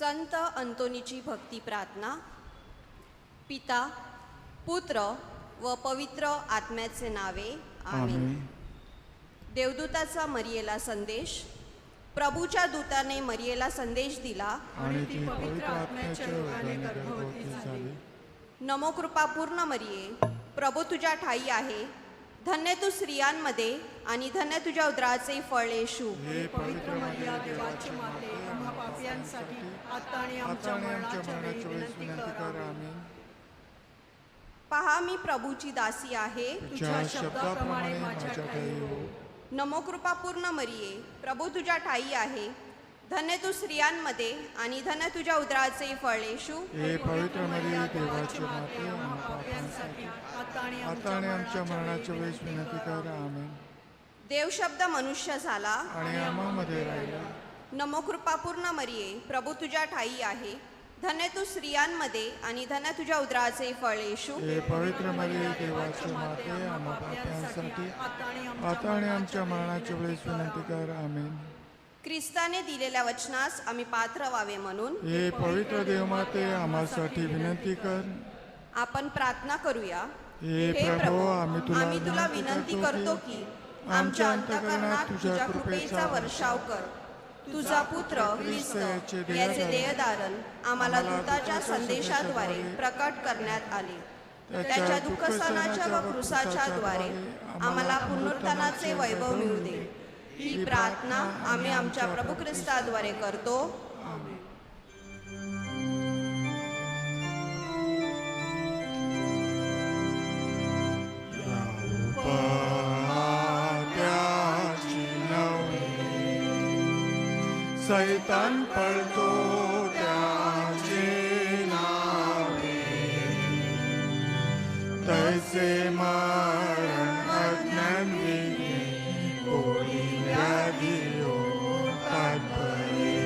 संत अंतोनीची भक्ती प्रार्थना. पिता, पुत्र व पवित्र आत्म्याचे नावे, आमेन. देवदूताचा मरियेला संदेश. प्रभूच्या दूताने मरियेला संदेश दिला आणि ती पवित्र आत्म्याच्या योगाने गर्भवती झाली. नमो कृपापूर्ण मरिये, प्रभू तुझ्या ठाई आहे. धन्य तू स्त्रियांमध्ये आणि धन्य तुझ्या उदराचे फळ येशू. हे पवित्र मरिया, देवाची माते, आम्हा पापियांसाठी आता आणि आमच्या मरणाच्या वेळी विनंती कर. आमेन. पहा, मी प्रभूची दासी आहे. तुझ्या शब्दाप्रमाणे माझ्या ठाई हो. नमो कृपापूर्ण मरिये, प्रभू तुझ्या ठाई आहे. धन्य तू स्त्रियांमध्ये आणि धन्य तुझ्या उदराचे फळ येशू. हे पवित्र मरिया, देवाची माते, आम्हा पापियांसाठी आता आणि आता आणि आमच्या मरणाच्या वेळेस विनंती कर. आमेन. देवशब्द मनुष्य झाला आणि आम्हामध्ये राहिला. नमो कृपापूर्ण मरिये, प्रभू तुझ्या ठाई आहे. धन्य तू स्त्रियांमध्ये आणि धन्य तुझ्या उदराचे फळ येशू. हे पवित्र मरिया, देवाची माते, आम्हा पापियांसाठी आता आणि आमच्या मरणाच्या वेळेस विनंती कर. आमेन. ख्रिस्ताने दिलेल्या वचनास आम्ही पात्र व्हावे म्हणून हे पवित्र देवमाते, आम्हासाठी विनंती कर. आपण प्रार्थना करूया. हे प्रभू, आम्ही तुला विनंती करतो की आमच्या अंतःकरणात तुझ्या कृपेचा वर्षाव कर. तुझा पुत्र ख्रिस्त याचे देहधारण आम्हाला दूताच्या संदेशाद्वारे प्रकट करण्यात आले. त्याच्या दुःखसहनाच्या व क्रूसाच्या द्वारे आम्हाला पुनरुत्थानाचे वैभव मिळू दे. ही प्रार्थना आम्ही आमच्या प्रभू ख्रिस्ताद्वारे करतो. सैतान पळतो त्याचे नावे, तैसे मरण अज्ञान विनी कोणी व्याधी होतात बरे.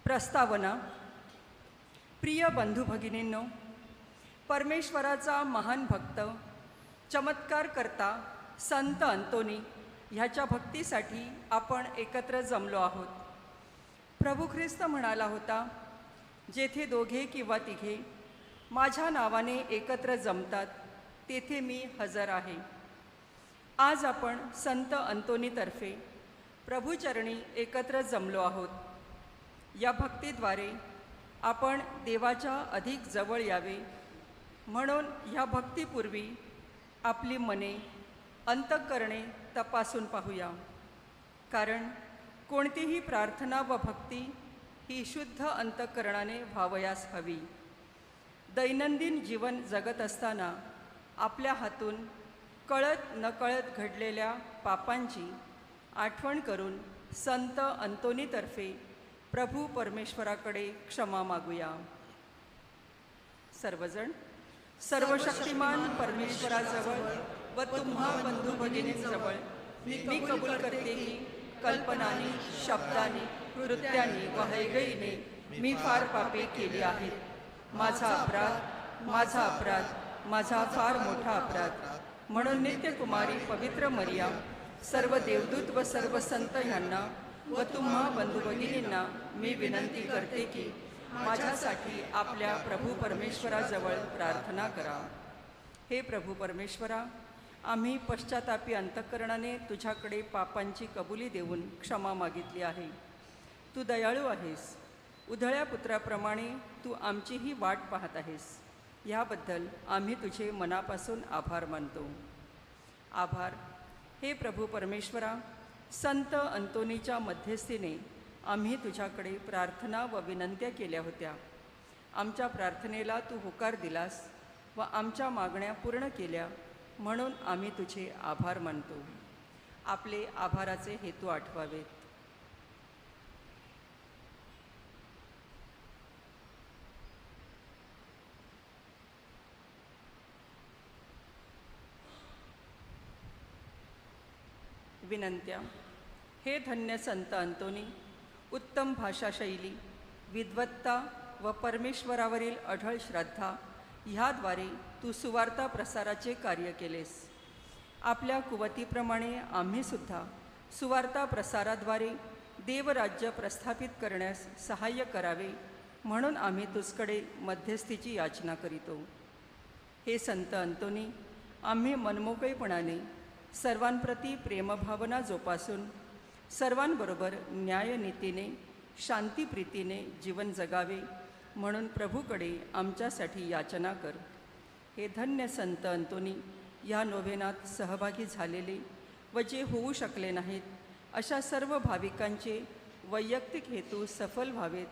प्रस्तावना. प्रिय बंधू भगिनींनो, परमेश्वराचा महान भक्त, चमत्कार करता संत अंतोनी ह्याच्या भक्तीसाठी आपण एकत्र जमलो आहोत. प्रभू ख्रिस्त म्हणाला होता, जेथे दोघे किंवा तिघे माझ्या नावाने एकत्र जमतात तेथे मी हजर आहे. आज आपण संत अंतोनीतर्फे प्रभूचरणी एकत्र जमलो आहोत. या भक्तीद्वारे आपण देवाच्या अधिक जवळ यावे म्हणून ह्या भक्तीपूर्वी आपली मने, अंतःकरणे तपासून पाहूया. कारण कोणतीही प्रार्थना व भक्ती ही शुद्ध अंतःकरणाने व्हावयास हवी. दैनंदिन जीवन जगत असताना आपल्या हातून कळत नकळत घडलेल्या पापांची आठवण करून संत अंतोनीतर्फे प्रभू परमेश्वराकडे क्षमा मागूया. सर्वजण सर्वशक्तिमान परमेश्वराजवळ व तुम्हा बंधू भगिनींजवळ मी कबूल करते की कल्पनाने, शब्दाने, कृत्याने व हयगईने मी फार पापे केली आहेत. माझा अपराध, माझा फार मोठा अपराध. म्हणून नित्यकुमारी पवित्र मरिया, सर्व देवदूत व सर्व संत ह्यांना व तुम्हा बंधू भगिनींना मी विनंती करते की माझ्यासाठी आपल्या प्रभू परमेश्वराजवळ प्रार्थना करा. हे प्रभू परमेश्वरा, आम्ही पश्चातापी अंतःकरणाने तुझ्याकडे पापांची कबुली देऊन क्षमा मागितली आहे. तू दयाळू आहेस. उधळ्या पुत्राप्रमाणे तू आमचीही वाट पाहत आहेस. ह्याबद्दल आम्ही तुझे मनापासून आभार मानतो. आभार. हे प्रभू परमेश्वरा, संत अंतोनीच्या मध्यस्थीने आम्ही तुझ्याकडे प्रार्थना व विनंत्या केल्या होत्या. आमच्या प्रार्थनेला तू होकार दिलास व आमच्या मागण्या पूर्ण केल्या, म्हणून आम्ही तुझे आभार मानतो. आपले आभाराचे हेतू आठवावेत. विनंत्या. हे धन्य संत अंतोनी, उत्तम भाषाशैली, विद्वत्ता व परमेश्वरावरील अढळ श्रद्धा ह्याद्वारे तू सुवार्ता प्रसाराचे कार्य केलेस. आपल्या कुवतीप्रमाणे आम्हीसुद्धा सुवार्ता प्रसाराद्वारे देवराज्य प्रस्थापित करण्यास सहाय्य करावे, म्हणून आम्ही तुझकडे मध्यस्थीची याचना करीतो. हे संत अंतोनी, आम्ही मनमोकळेपणाने सर्वांप्रती प्रेमभावना जोपासून सर्वांबरोबर न्यायनीतीने शांतीप्रीतीने जीवन जगावे, म्हणून प्रभूकडे आमच्यासाठी याचना कर. हे धन्य संत अंतोनी, या नोव्हेनात सहभागी झालेले व जे होऊ शकले नाहीत अशा सर्व भाविकांचे वैयक्तिक हेतू सफल व्हावेत,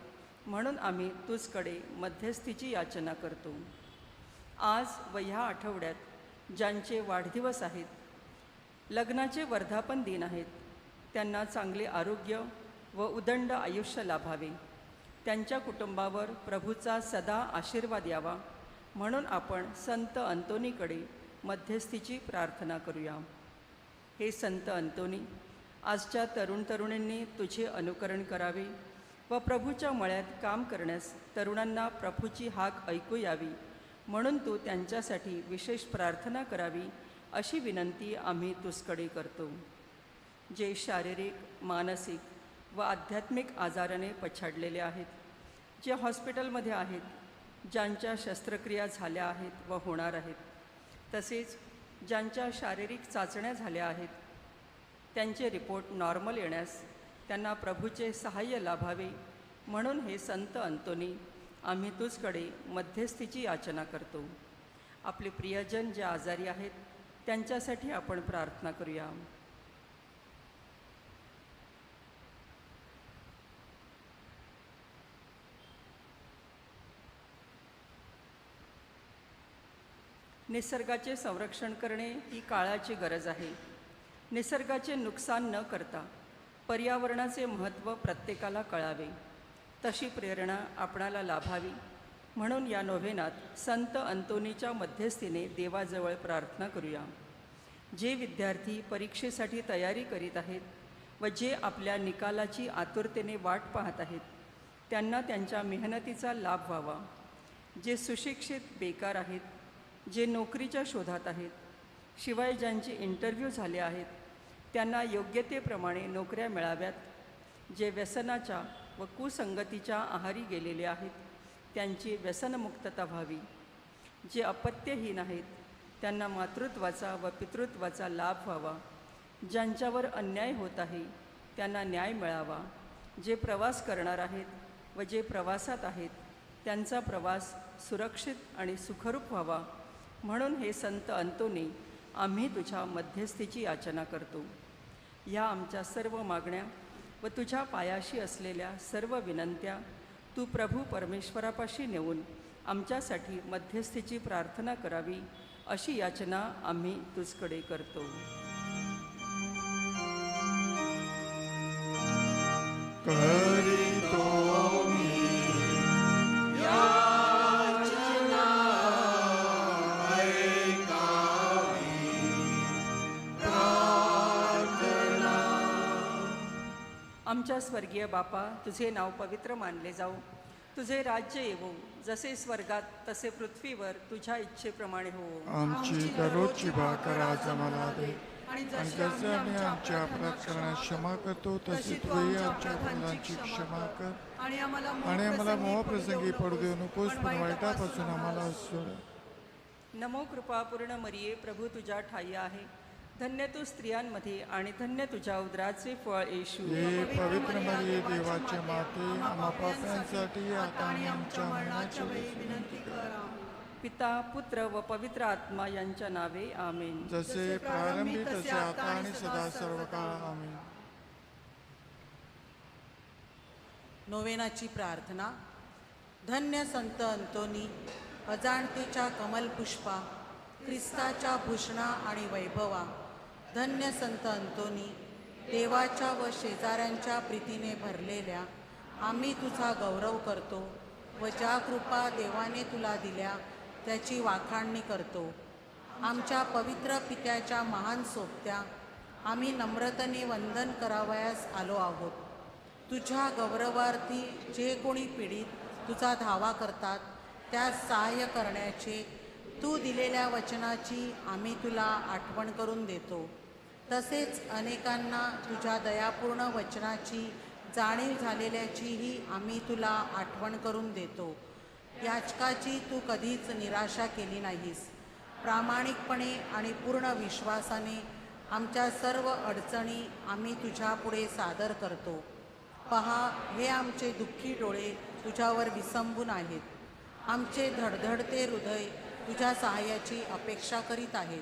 म्हणून आम्ही तुझकडे मध्यस्थीची याचना करतो. आज व ह्या आठवड्यात ज्यांचे वाढदिवस आहेत, लग्नाचे वर्धापन दिन आहेत, त्यांना चांगले आरोग्य व उदंड आयुष्य लाभावे. त्यांच्या कुटुंबावर प्रभूचा सदा आशीर्वाद यावा, म्हणून आपण संत अंतोनीकडे मध्यस्थीची प्रार्थना करूया. हे संत अंतोनी, आजच्या तरुण तरुणींनी तुझे अनुकरण करावे व प्रभूच्या मळ्यात काम करण्यास तरुणांना प्रभूची हाक ऐकू यावी, म्हणून तू त्यांच्यासाठी विशेष प्रार्थना करावी, अशी विनंती आम्ही तुझकडे करतो. जे शारीरिक, मानसिक व आध्यात्मिक आजाराने पछाडलेले आहेत, जे हॉस्पिटलमध्ये आहेत, ज्यांच्या शस्त्रक्रिया झाल्या आहेत व होणार आहेत, तसेच ज्यांच्या शारीरिक चाचण्या झाल्या आहेत, त्यांचे रिपोर्ट नॉर्मल येण्यास त्यांना प्रभूचे सहाय्य लाभावे, म्हणून हे संत अंतोनी, आम्ही तुझकडे मध्यस्थीची याचना करतो. आपले प्रियजन जे आजारी आहेत, त्यांच्यासाठी आपण प्रार्थना करूया. निसर्गाचे संरक्षण करणे ही काळाची गरज आहे. निसर्गाचे नुकसान न करता पर्यावरणाचे महत्त्व प्रत्येकाला कळावे, तशी प्रेरणा आपणाला लाभावी, म्हणून या नोव्हेनात संत अंतोनीच्या मध्यस्थीने देवाजवळ प्रार्थना करूया. जे विद्यार्थी परीक्षेसाठी तयारी करीत आहेत व जे आपल्या निकालाची आतुरतेने वाट पाहत आहेत, त्यांना त्यांच्या मेहनतीचा लाभ व्हावा. जे सुशिक्षित बेकार आहेत, जे नोकरीच्या शोधात आहेत, शिवाय ज्यांचे इंटरव्ह्यू झाले आहेत, त्यांना योग्यतेप्रमाणे नोकऱ्या मिळाव्यात. जे व्यसनाच्या व कुसंगतीच्या आहारी गेलेले आहेत, त्यांची व्यसनमुक्तता व्हावी. जे अपत्यहीन आहेत, त्यांना मातृत्वाचा व पितृत्वाचा लाभ व्हावा. ज्यांच्यावर अन्याय होत आहे, त्यांना न्याय मिळावा. जे प्रवास करणार आहेत व जे प्रवासात आहेत, त्यांचा प्रवास सुरक्षित आणि सुखरूप व्हावा, म्हणून हे संत अंतोनी, आम्ही तुझ्या मध्यस्थीची याचना करतो. ह्या आमच्या सर्व मागण्या व तुझ्या पायाशी असलेल्या सर्व विनंत्या तू प्रभू परमेश्वरापाशी नेऊन आमच्यासाठी मध्यस्थीची प्रार्थना करावी, अशी याचना आम्ही तुझकडे करतो. करीतो मी याचना, ऐकावी प्रार्थना. आमच्या स्वर्गीय बापा, तुझे नाव पवित्र मानले जाऊ. तुझे राज्य येवो, जसे स्वर्गात तसे पृथ्वीवर तुझ्या इच्छेप्रमाणे हो. आमची दररोजची भाकर आज आम्हाला दे, आणि जसे आम्ही आमच्या अपराध करण्यास क्षमा करतो, तसे तूही आमच्या अपराधांची क्षमा कर, आणि आम्हाला मोहप्रसंगी पडू देऊ नकोस, पण वाईटापासून आम्हाला सोड. नमो कृपा पूर्ण मरिये, प्रभू तुझ्या ठाई आहे. धन्य तू स्त्रियांमध्ये आणि धन्य तुझ्या उदराचे फळ येशू. हे पवित्र मरिये, देवाचे माते, आम्हा पाप्यांसाठी आता आणि आमच्या मरणाच्या वेळी विनंती कर. पिता, पुत्र व पवित्र आत्मा यांच्या नावे आमेन. जसे प्रारंभी तसे आता आणि सदा सर्व काळ आमेन. नोवेनाची प्रार्थना. धन्य संत अंतोनी, अजाणतेच्या कमलपुष्पा, ख्रिस्ताच्या भूषणा आणि वैभवा. धन्य संत अंतोनी, देवाच्या व शेजाऱ्यांच्या प्रीतीने भरलेल्या आम्ही तुझा गौरव करतो व ज्या कृपा देवाने तुला दिल्या त्याची वाखाणणी करतो. आमच्या पवित्र पित्याच्या महान सोबत्या आम्ही नम्रतेने वंदन करावयास आलो आहोत. तुझ्या गौरवार्थी जे कोणी पीडित तुझा धावा करतात त्यास सहाय्य करण्याचे तू दिलेल्या वचनाची आम्ही तुला आठवण करून देतो. तसेच अनेकांना तुझ्या दयापूर्ण वचनाची जाणीव झालेल्याचीही आम्ही तुला आठवण करून देतो. याचकाची तू कधीच निराशा केली नाहीस. प्रामाणिकपणे आणि पूर्ण विश्वासाने आमच्या सर्व अडचणी आम्ही तुझ्यापुढे सादर करतो. पहा, हे आमचे दुःखी डोळे तुझ्यावर विसंबून आहेत. आमचे धडधडते हृदय तुझ्या सहाय्याची अपेक्षा करीत आहे.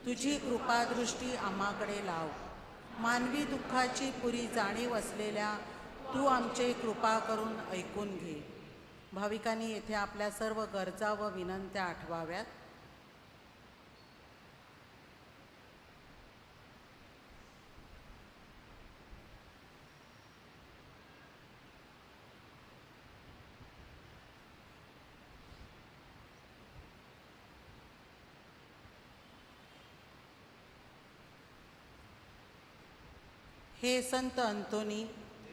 तुझी कृपादृष्टी आम्हाकडे लाव. मानवी दुःखाची पुरी जाणीव असलेल्या तू आमचे कृपा करून ऐकून घे. भाविकांनी येथे आपल्या सर्व गरजा व विनंत्या आठवाव्यात. हे संत अंतोनी,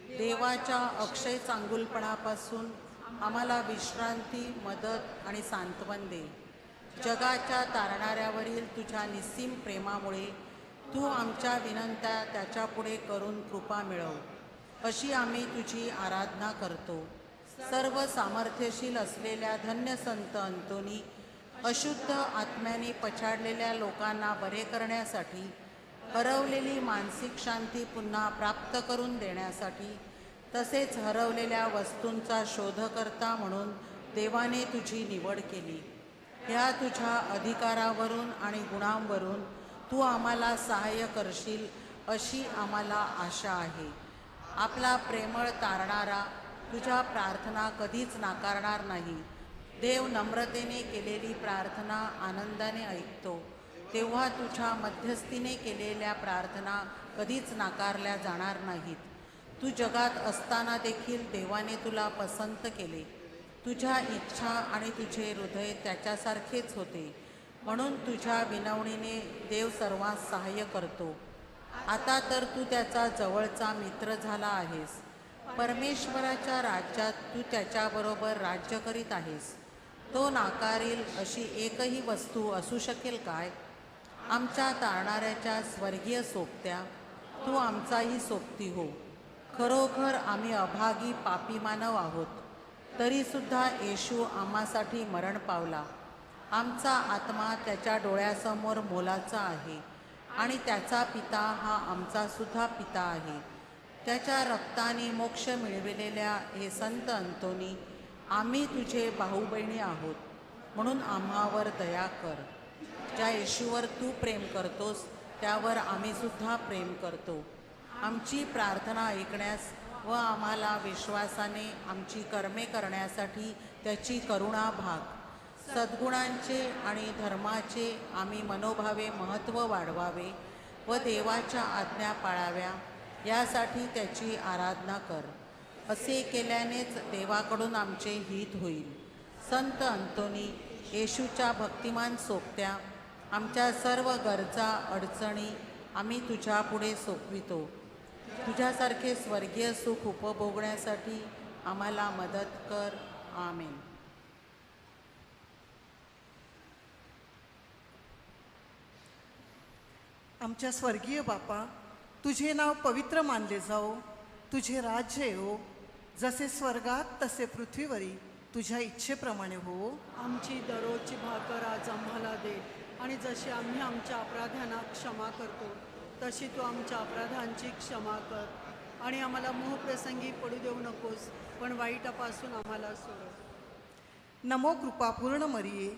देवाच्या अक्षय चांगुलपणापासून आम्हाला विश्रांती, मदत आणि सांत्वन दे. जगाच्या तारणाऱ्यावरील तुझ्या निस्सीम प्रेमामुळे तू आमच्या विनंत्या त्याच्यापुढे करून कृपा मिळव, अशी आम्ही तुझी आराधना करतो. सर्व सामर्थ्यशील असलेल्या धन्य संत अंतोनी, अशुद्ध आत्म्याने पछाडलेल्या लोकांना बरे करण्यासाठी, हरवलेली मानसिक शांती पुन्हा प्राप्त करून देण्यासाठी, तसेच हरवलेल्या वस्तूंचा शोधकर्ता म्हणून देवाने तुझी निवड केली. ह्या तुझ्या अधिकारावरून आणि गुणांवरून तू आम्हाला सहाय्य करशील अशी आम्हाला आशा आहे. आपला प्रेमळ तारणारा तुझ्या प्रार्थना कधीच नाकारणार नाही. देव नम्रतेने केलेली प्रार्थना आनंदाने ऐकतो. तेव्हा तुझ्या मध्यस्थीने केलेल्या प्रार्थना कधीच नाकारल्या जाणार नाहीत. तू जगात असताना देखील देवाने तुला पसंत केले. तुझ्या इच्छा आणि तुझे हृदय त्याच्यासारखेच होते. म्हणून तुझ्या विनवणीने देव सर्वांस सहाय्य करतो. आता तर तू त्याचा जवळचा मित्र झाला आहेस. परमेश्वराच्या राज्यात तू त्याच्याबरोबर राज्य करीत आहेस. तो नाकारील अशी एकही वस्तू असू शकेल काय? आमच्या तारणाऱ्याच्या स्वर्गीय सोबत्या, तू आमचाही सोबती हो. खरोखर आम्ही अभागी पापी मानव आहोत, तरीसुद्धा येशू आम्हासाठी मरण पावला. आमचा आत्मा त्याच्या डोळ्यासमोर मोलाचा आहे आणि त्याचा पिता हा आमचा सुद्धा पिता आहे. त्याच्या रक्ताने मोक्ष मिळविलेल्या हे संत अंतोनी, आम्ही तुझे भाऊ बहिणी आहोत, म्हणून आम्हावर दया कर. ज्या येशूवर तू प्रेम करतोस त्यावर आम्ही सुद्धा प्रेम करतो. आमची प्रार्थना ऐकण्यास व आम्हाला विश्वासाने आमची कर्मे करण्यासाठी त्याची करुणा भाग. सद्गुणांचे आणि धर्माचे आम्ही मनोभावे महत्त्व वाढवावे व देवाच्या आज्ञा पाळाव्या यासाठी त्याची आराधना कर. असे केल्यानेच देवाकडून आमचे हित होईल. संत अंतोनी, येशूच्या भक्तिमान सोबत्या, आमच्या सर्व गरजा अडचणी आम्ही तुझ्यापुढे सोपवितो. तुझ्यासारखे स्वर्गीय सुख उपभोगण्यासाठी आम्हाला मदत कर. आमेन. आमच्या स्वर्गीय बापा, तुझे नाव पवित्र मानले जाओ. तुझे राज्य येवो. जसे स्वर्गात तसे पृथ्वीवरी तुझ्या इच्छेप्रमाणे हो. आमची दररोजची भाकर आज आम्हाला दे, आणि जशी आम्ही आमच्या अपराध्यांना क्षमा करतो तशी तू आमच्या अपराधांची क्षमा कर. आणि आम्हाला मोहप्रसंगी पडू देऊ नकोस, पण वाईटापासून आम्हाला सोड. नमो कृपापूर्ण मरिये,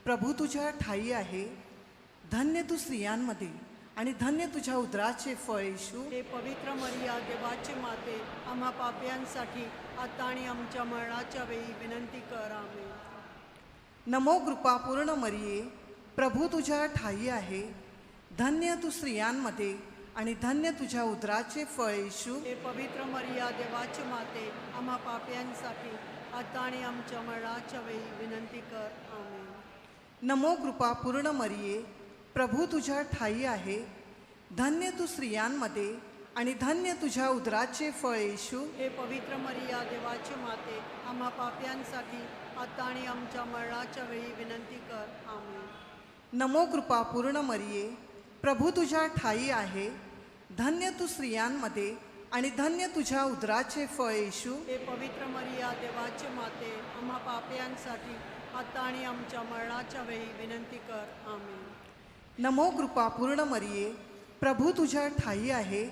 प्रभू तुझ्या ठाई आहे. धन्य तू स्त्रियांमध्ये आणि धन्य तुझ्या उदराचे फळ येशू. हे पवित्र मरिया देवाची माते आम्हा पाप्यांसाठी आता आणि आमच्या मरणाच्या वेळी विनंती कर. आमेन. नमो कृपा पूर्ण मरिये, प्रभू तुझ्या ठाई आहे. धन्य तू स्त्रियांमध्ये आणि धन्य तुझ्या उदराचे फळ येशू. हे पवित्र मरिया देवाची माते आम्हा पाप्यांसाठी आता आणि आमच्या मरणाच्या वेळी विनंती कर. आमेन. नमो कृपा पूर्ण मरिये, प्रभू तुझ्या ठाई आहे. धन्य तू स्त्रियांमध्ये आणि धन्य तुझ्या उदराचे फळ येशू. हे पवित्र मरिया देवाची माते आम्हा पाप्यांसाठी आता आणि आमच्या मरणाच्या वेळी विनंती कर. आमेन. नमो कृपा पूर्ण मरिये, प्रभू तुझ्या ठाई आहे. धन्य तू स्त्रियांमध्ये आणि धन्य तुझ्या उदराचे फळ येशू. हे पवित्र मरिया देवाची माते आम्हा पाप्यांसाठी आता आणि आमच्या मरणाच्या वेळी विनंती कर. आमेन. नमो कृपा पूर्ण मरिये, प्रभू तुझ्या ठाई आहे.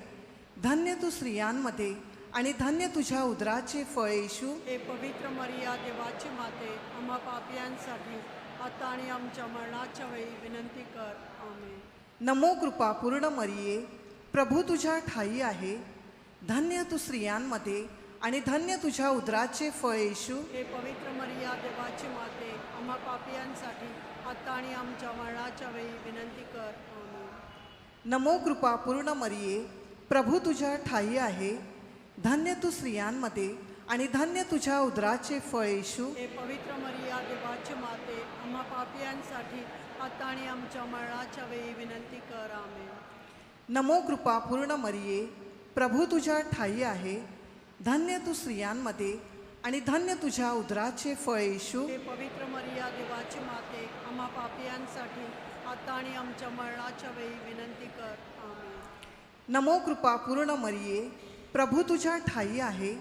धन्य तू स्त्रियांमध्ये आणि धन्य तुझ्या उदराचे फळ येशू. हे पवित्र मरिया देवाची माते आम्हा पाप्यांसाठी आता आणि आमच्या मरणाच्या वेळी विनंती कर. आमेन. नमो कृपा पूर्ण मरिये, प्रभू तुझ्या ठाई आहे. धन्य तू स्त्रियांमध्ये आणि धन्य तुझ्या उदराचे फळ येशू. हे पवित्र मरिया देवाची माते आम्हा पाप्यांसाठी आता आणि आमच्या मरणाच्या वेळी विनंती कर. आमेन. नमो कृपा पूर्ण मरिये, प्रभू तुझ्या ठाई आहे. धन्य तू स्त्रियांमध्ये आणि धन्य तुझ्या उदराचे फळ येशू. हे पवित्र मरिया देवाची माते आम्हा पाप्यांसाठी आता आणि आमच्या मरणाच्या वेळी विनंती कर. आमेन. नमो कृपा पूर्ण मरिये, प्रभू तुझ्या ठाई आहे. धन्य तू स्त्रियांमध्ये आणि धन्य तुझ्या उदराचे फळ येशू. हे पवित्र मरिया देवाची माते आम्हा पाप्यांसाठी आता आणि आमच्या मरणाच्या वेळी विनंती कर. आमेन. नमो कृपा पूर्ण मरिये, प्रभू तुझ्या ठाई आहे.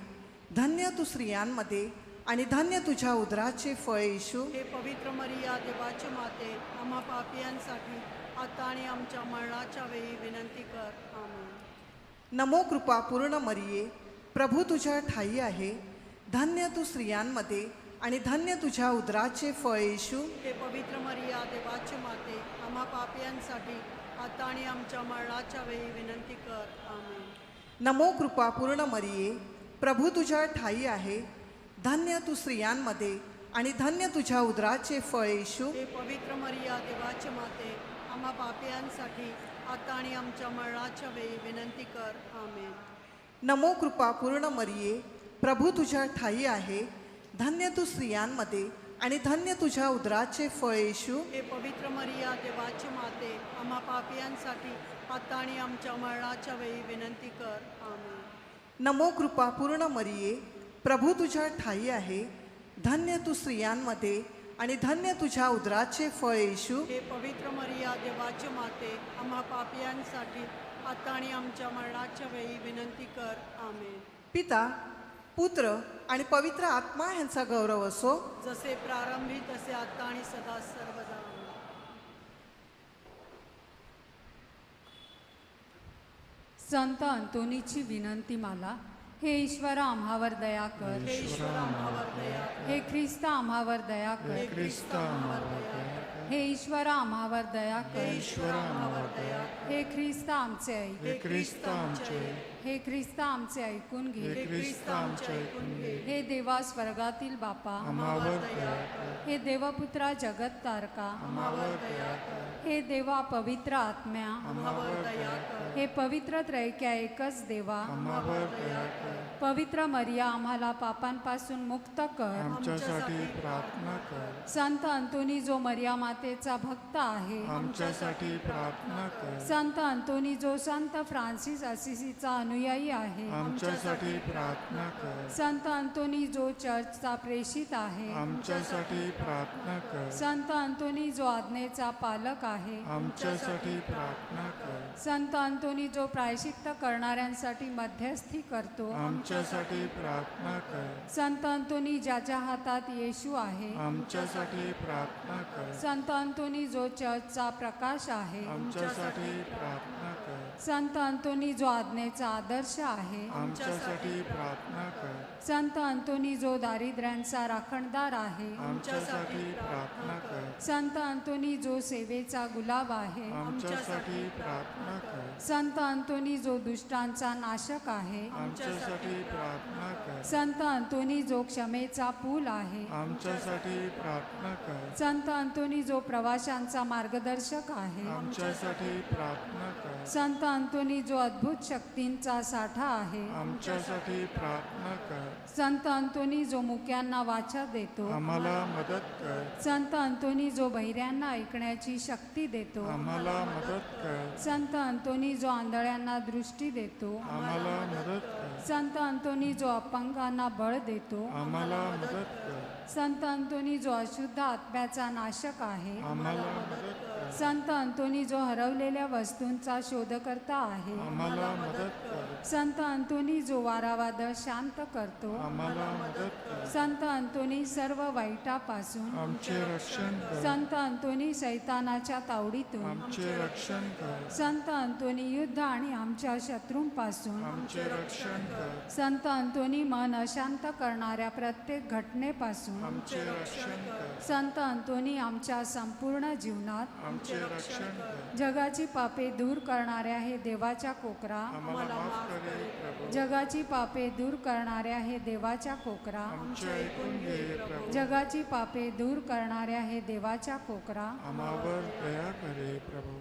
धन्य तू स्त्रियांमध्ये आणि धन्य तुझ्या उदराचे फळ येशू. हे पवित्र मरिया देवाची माते आम्हा पापियांसाठी आता आणि आमच्या मरणाच्या वेळी विनंती कर. आमेन. नमो कृपा पूर्ण मरिये, प्रभू तुझ्या ठाई आहे. धन्य तू स्त्रियांमध्ये आणि धन्य तुझ्या उदराचे फळ येशू. हे पवित्र मरिया देवाची माते आम्हा पापियांसाठी आता आणि आमच्या मरणाच्या वेळी विनंती कर. आमेन. नमो कृपा पूर्ण मरिये, प्रभू तुझ्या ठाई आहे. धन्य तू स्त्रियांमध्ये आणि धन्य तुझ्या उदराचे फळ येशू. हे पवित्र मरिया देवाची माते आम्हा पापियांसाठी आता आणि आमच्या मरणाच्या वेळी विनंती कर. आमेन. नमो कृपा पूर्ण मरिये, प्रभू तुझ्या ठाई आहे. धन्य तू स्त्रियांमध्ये आणि धन्य तुझ्या उदराचे फळ येशू. हे पवित्र मरिया देवाची माते आम्हा पापियांसाठी आता आणि आमच्या मरणाच्या वेळी विनंती कर. आमेन. नमो कृपा पूर्ण मरिये, प्रभू तुझ्या ठाई आहे. धन्य तू स्त्रियांमध्ये आणि धन्य तुझ्या उदराचे फळ येशू. हे पवित्र मरिया देवाची माते आम्हा पापियांसाठी आता आणि आमच्या मरणाच्या वेळी विनंती कर. आमेन. पिता, पुत्र आणि पवित्र आत्मा यांचा गौरव असो. जसे प्रारंभी तसे आता आणि सदा सर्वदा. आमेन. संत अंतोनीची विनंती माला. हे ईश्वर आम्हावर दया कर. हे ईश्वर आम्हावर दया कर. हे ख्रिस्त आम्हावर दया कर. हे ख्रिस्त आम्हावर दया कर. हे ईश्वर आम्हावर दया हे कर. ईश्वर आम्हावर दया कर. हे ख्रिस्त आमचे ऐक. हे ख्रिस्त आमचे हे ख्रिस्त आमचे ऐकून घे. हे ख्रिस्त आमचे ऐकून घे. हे देवा स्वर्गातील बापा. आम्हावर दया कर. हे देवपुत्रा जगत तारका. आम्हावर दया कर. हे देवा पवित्र आत्म्या. आम्हावर दया कर. हे पवित्र त्रैक्या एकच देवा. आम्हावर दया कर. पवित्र मरिया आम्हाला पापांपासून मुक्त कर. आमच्यासाठी प्रार्थना कर. संत अंतोनी जो मरिया मातेचा भक्त आहे. आमच्यासाठी प्रार्थना कर. संत अंतोनी जो संत फ्रान्सिस असिसीचा अनुयायी आहे. आमच्यासाठी प्रार्थना कर. संत अंतोनी जो चर्चचा प्रेषित आहे. आमच्यासाठी प्रार्थना कर. संत अंतोनी जो आज्ञेचा पालक आहे. आमच्यासाठी प्रार्थना कर. संत अंतोनी जो प्रायश्चित्त करणाऱ्यांसाठी मध्यस्थी करतो. आमच्यासाठी प्रार्थना कर. संत अंतोनी ज्याच्या हातात येशू आहे. आमच्यासाठी प्रार्थना कर. संत अंतोनी जो चर्चचा प्रकाश आहे. आमच्यासाठी प्रार्थना कर. संत अंतोनी जो आज्ञेचा आदर्श आहे, आमच्यासाठी प्रार्थना कर. संत अंतोनी जो दारिद्र्यांचा राखणदार आहे, आमच्यासाठी प्रार्थना कर. संत अंतोनी जो सेवेचा गुलाब आहे, आमच्यासाठी प्रार्थना कर. संत अंतोनी जो दुष्टांचा नाशक आहे, आमच्यासाठी प्रार्थना कर. संत अंतोनी जो क्षमेचा पूल आहे, आमच्यासाठी प्रार्थना कर. संत अंतोनी जो प्रवाशांचा मार्गदर्शक आहे, आमच्यासाठी प्रार्थना कर. संत अंतोनी जो अद्भुत शक्तींचा साठा आहे, आमच्यासाठी प्रार्थना कर. संत अंतोनी जो मुक्यांना वाचा देतो, आम्हाला मदत कर. संत अंतोनी जो बहिऱ्यांना ऐकण्याची शक्ती देतो, आम्हाला मदत कर. संत अंतोनी जो आंधळ्यांना दृष्टी देतो, आम्हाला मदत कर. संत अंतोनी जो अपंगांना बळ देतो, आम्हाला मदत कर. संत अंतोनी जो अशुद्ध आत्म्याचा नाशक आहे, आम्हाला मदत कर. संत अंतोनी जो हरवलेल्या वस्तूंचा शोधकर्ता आहे, आम्हाला मदत कर. संत अंतोनी जो वारावादळ शांत करतो, आम्हाला मदत कर. संत अंतोनी सर्व वाईटापासून, आमचे रक्षण कर. संत अंतोनी सैतानाच्या तावडीतून, आमचे रक्षण कर. संत अंतोनी युद्ध आणि आमच्या शत्रूंपासून, आमचे रक्षण कर. संत अंतोनी मन अशांत करणाऱ्या प्रत्येक घटनेपासून, आमचे रक्षण कर. संत अंतोनी आमच्या संपूर्ण जीवनात आमचे रक्षण कर. जगाची पापे दूर करणाऱ्या हे देवाच्या कोकरा, आम्हाला माफ करे प्रभू. जगाची पापे दूर करणाऱ्या हे देवाच्या कोकरा, आमचे ऐकून घे प्रभू. जगाची पापे दूर करणाऱ्या हे देवाच्या कोकरा, आम्हावर दया करे प्रभू.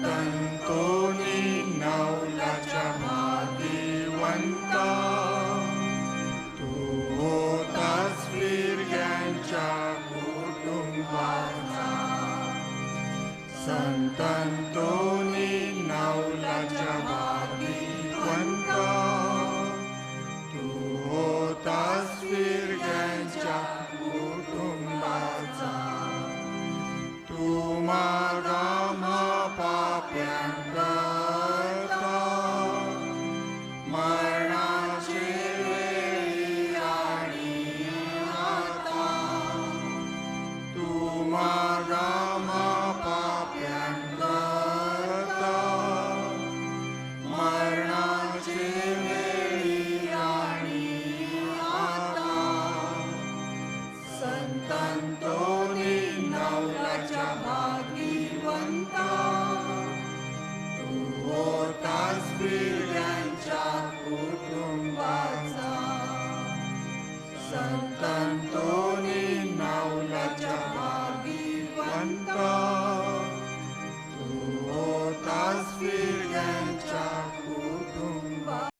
संतंतोनी नवलाच्या भाग्यवंता, तू होतास वीर्यांच्या कुटुंबाचा. संतंतोनी नवलाच्या भाग्यवंता, तू होतास वीर्यांच्या कुटुंबाचा. तू मागा पाप्यांकरता मरणाचे वेळी आणि आता. तू मागा पाप्यांकरता मरणाचे वेळी आणि आता. संतंतोनी नवलाच्या भाग्यवंता, तू होतास वीर्यांच्या कुटुंबाचा. संतंतोनी नवलाच्या भाग्यवंता,